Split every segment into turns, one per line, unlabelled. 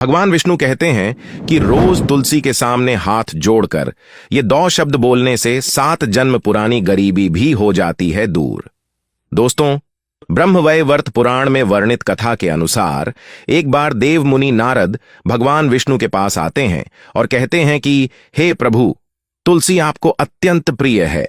भगवान विष्णु कहते हैं कि रोज तुलसी के सामने हाथ जोड़कर ये 2 शब्द बोलने से 7 जन्म पुरानी गरीबी भी हो जाती है दूर। दोस्तों, ब्रह्मवैवर्त पुराण में वर्णित कथा के अनुसार एक बार देव मुनि नारद भगवान विष्णु के पास आते हैं और कहते हैं कि हे प्रभु, तुलसी आपको अत्यंत प्रिय है।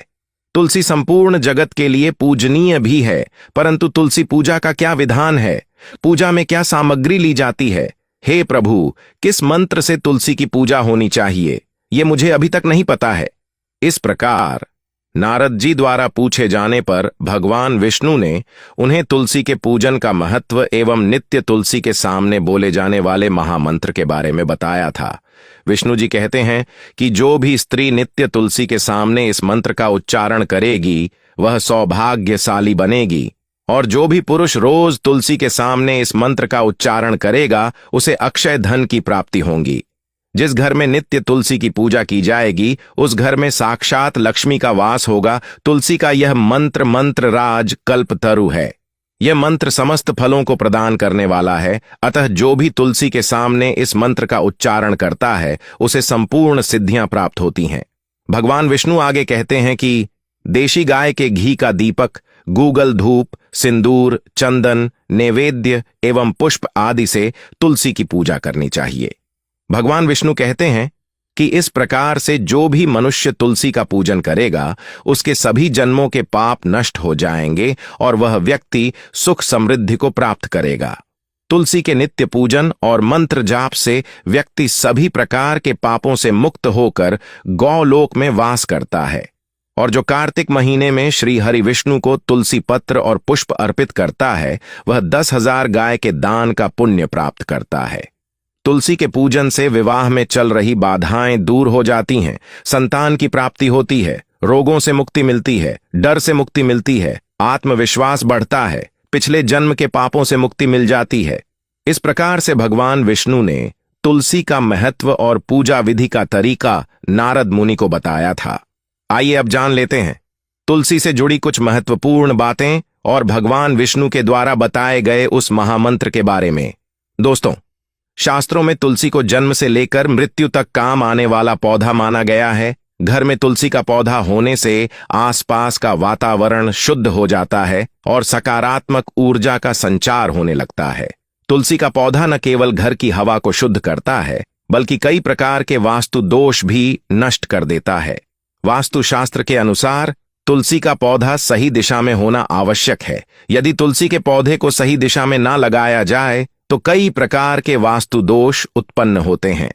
तुलसी संपूर्ण जगत के लिए पूजनीय भी है, परंतु तुलसी पूजा का क्या विधान है? पूजा में क्या सामग्री ली जाती है? हे प्रभु, किस मंत्र से तुलसी की पूजा होनी चाहिए, ये मुझे अभी तक नहीं पता है। इस प्रकार नारद जी द्वारा पूछे जाने पर भगवान विष्णु ने उन्हें तुलसी के पूजन का महत्व एवं नित्य तुलसी के सामने बोले जाने वाले महामंत्र के बारे में बताया था। विष्णु जी कहते हैं कि जो भी स्त्री नित्य तुलसी के सामने इस मंत्र का उच्चारण करेगी वह सौभाग्यशाली बनेगी, और जो भी पुरुष रोज तुलसी के सामने इस मंत्र का उच्चारण करेगा उसे अक्षय धन की प्राप्ति होगी। जिस घर में नित्य तुलसी की पूजा की जाएगी उस घर में साक्षात लक्ष्मी का वास होगा। तुलसी का यह मंत्र राज कल्पतरु है। यह मंत्र समस्त फलों को प्रदान करने वाला है, अतः जो भी तुलसी के सामने इस मंत्र का उच्चारण करता है उसे संपूर्ण सिद्धियां प्राप्त होती हैं। भगवान विष्णु आगे कहते हैं कि देशी गाय के घी का दीपक, गूगल धूप, सिंदूर, चंदन, नैवेद्य एवं पुष्प आदि से तुलसी की पूजा करनी चाहिए। भगवान विष्णु कहते हैं कि इस प्रकार से जो भी मनुष्य तुलसी का पूजन करेगा उसके सभी जन्मों के पाप नष्ट हो जाएंगे और वह व्यक्ति सुख समृद्धि को प्राप्त करेगा। तुलसी के नित्य पूजन और मंत्र जाप से व्यक्ति सभी प्रकार के पापों से मुक्त होकर गौलोक में वास करता है, और जो कार्तिक महीने में श्री हरि विष्णु को तुलसी पत्र और पुष्प अर्पित करता है वह 10,000 गाय के दान का पुण्य प्राप्त करता है। तुलसी के पूजन से विवाह में चल रही बाधाएं दूर हो जाती हैं, संतान की प्राप्ति होती है, रोगों से मुक्ति मिलती है, डर से मुक्ति मिलती है, आत्मविश्वास बढ़ता है, पिछले जन्म के पापों से मुक्ति मिल जाती है। इस प्रकार से भगवान विष्णु ने तुलसी का महत्व और पूजा विधि का तरीका नारद मुनि को बताया था। आइए अब जान लेते हैं तुलसी से जुड़ी कुछ महत्वपूर्ण बातें और भगवान विष्णु के द्वारा बताए गए उस महामंत्र के बारे में। दोस्तों, शास्त्रों में तुलसी को जन्म से लेकर मृत्यु तक काम आने वाला पौधा माना गया है। घर में तुलसी का पौधा होने से आसपास का वातावरण शुद्ध हो जाता है और सकारात्मक ऊर्जा का संचार होने लगता है। तुलसी का पौधा न केवल घर की हवा को शुद्ध करता है बल्कि कई प्रकार के वास्तु दोष भी नष्ट कर देता है। वास्तुशास्त्र के अनुसार तुलसी का पौधा सही दिशा में होना आवश्यक है। यदि तुलसी के पौधे को सही दिशा में ना लगाया जाए तो कई प्रकार के वास्तु दोष उत्पन्न होते हैं,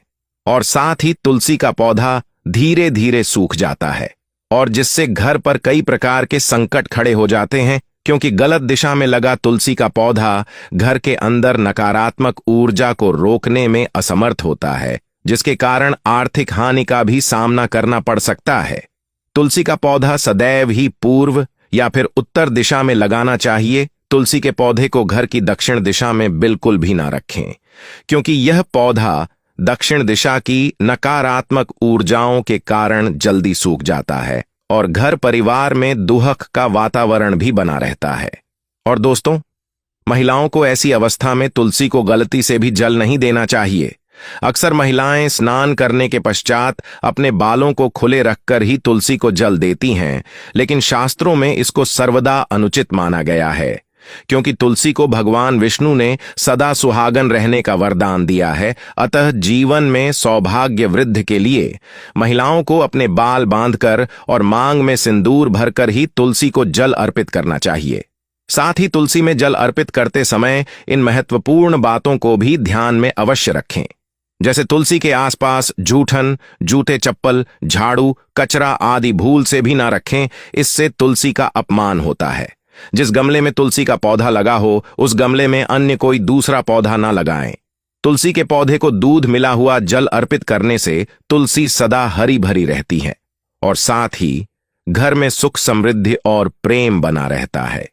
और साथ ही तुलसी का पौधा धीरे धीरे सूख जाता है, और जिससे घर पर कई प्रकार के संकट खड़े हो जाते हैं, क्योंकि गलत दिशा में लगा तुलसी का पौधा घर के अंदर नकारात्मक ऊर्जा को रोकने में असमर्थ होता है, जिसके कारण आर्थिक हानि का भी सामना करना पड़ सकता है। तुलसी का पौधा सदैव ही पूर्व या फिर उत्तर दिशा में लगाना चाहिए। तुलसी के पौधे को घर की दक्षिण दिशा में बिल्कुल भी ना रखें, क्योंकि यह पौधा दक्षिण दिशा की नकारात्मक ऊर्जाओं के कारण जल्दी सूख जाता है और घर परिवार में दुहक का वातावरण भी बना रहता है। और दोस्तों, महिलाओं को ऐसी अवस्था में तुलसी को गलती से भी जल नहीं देना चाहिए। अक्सर महिलाएं स्नान करने के पश्चात अपने बालों को खुले रखकर ही तुलसी को जल देती हैं, लेकिन शास्त्रों में इसको सर्वदा अनुचित माना गया है, क्योंकि तुलसी को भगवान विष्णु ने सदा सुहागन रहने का वरदान दिया है। अतः जीवन में सौभाग्य वृद्धि के लिए महिलाओं को अपने बाल बांधकर और मांग में सिंदूर भरकर ही तुलसी को जल अर्पित करना चाहिए। साथ ही तुलसी में जल अर्पित करते समय इन महत्वपूर्ण बातों को भी ध्यान में अवश्य रखें, जैसे तुलसी के आसपास जूठन, जूते चप्पल, झाड़ू, कचरा आदि भूल से भी ना रखें। इससे तुलसी का अपमान होता है। जिस गमले में तुलसी का पौधा लगा हो उस गमले में अन्य कोई दूसरा पौधा ना लगाएं। तुलसी के पौधे को दूध मिला हुआ जल अर्पित करने से तुलसी सदा हरी भरी रहती है, और साथ ही घर में सुख समृद्धि और प्रेम बना रहता है।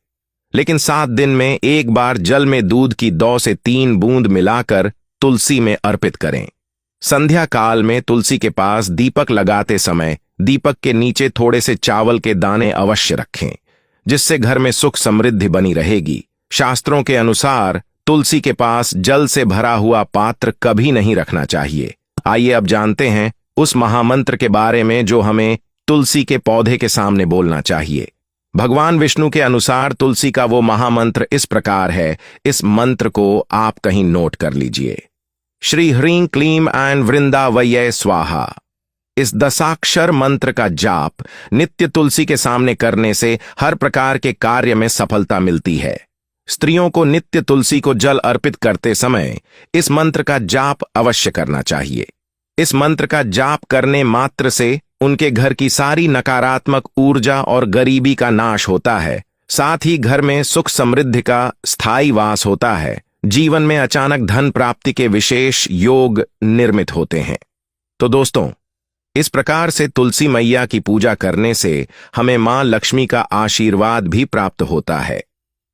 लेकिन 7 दिन में एक बार जल में दूध की 2 से 3 बूंद मिलाकर तुलसी में अर्पित करें। संध्या काल में तुलसी के पास दीपक लगाते समय दीपक के नीचे थोड़े से चावल के दाने अवश्य रखें, जिससे घर में सुख समृद्धि बनी रहेगी। शास्त्रों के अनुसार तुलसी के पास जल से भरा हुआ पात्र कभी नहीं रखना चाहिए। आइए अब जानते हैं उस महामंत्र के बारे में जो हमें तुलसी के पौधे के सामने बोलना चाहिए। भगवान विष्णु के अनुसार तुलसी का वो महामंत्र इस प्रकार है। इस मंत्र को आप कहीं नोट कर लीजिए। श्री ह्रीं क्लीं एंड वृंदावयै स्वाहा। इस दशाक्षर मंत्र का जाप नित्य तुलसी के सामने करने से हर प्रकार के कार्य में सफलता मिलती है। स्त्रियों को नित्य तुलसी को जल अर्पित करते समय इस मंत्र का जाप अवश्य करना चाहिए। इस मंत्र का जाप करने मात्र से उनके घर की सारी नकारात्मक ऊर्जा और गरीबी का नाश होता है। साथ ही घर में सुख समृद्धि का स्थायी वास होता है। जीवन में अचानक धन प्राप्ति के विशेष योग निर्मित होते हैं। तो दोस्तों, इस प्रकार से तुलसी मैया की पूजा करने से हमें मां लक्ष्मी का आशीर्वाद भी प्राप्त होता है।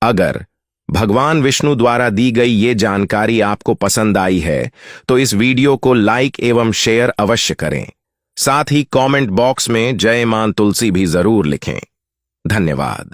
अगर भगवान विष्णु द्वारा दी गई ये जानकारी आपको पसंद आई है तो इस वीडियो को लाइक एवं शेयर अवश्य करें। साथ ही कमेंट बॉक्स में जय मां तुलसी भी जरूर लिखें। धन्यवाद।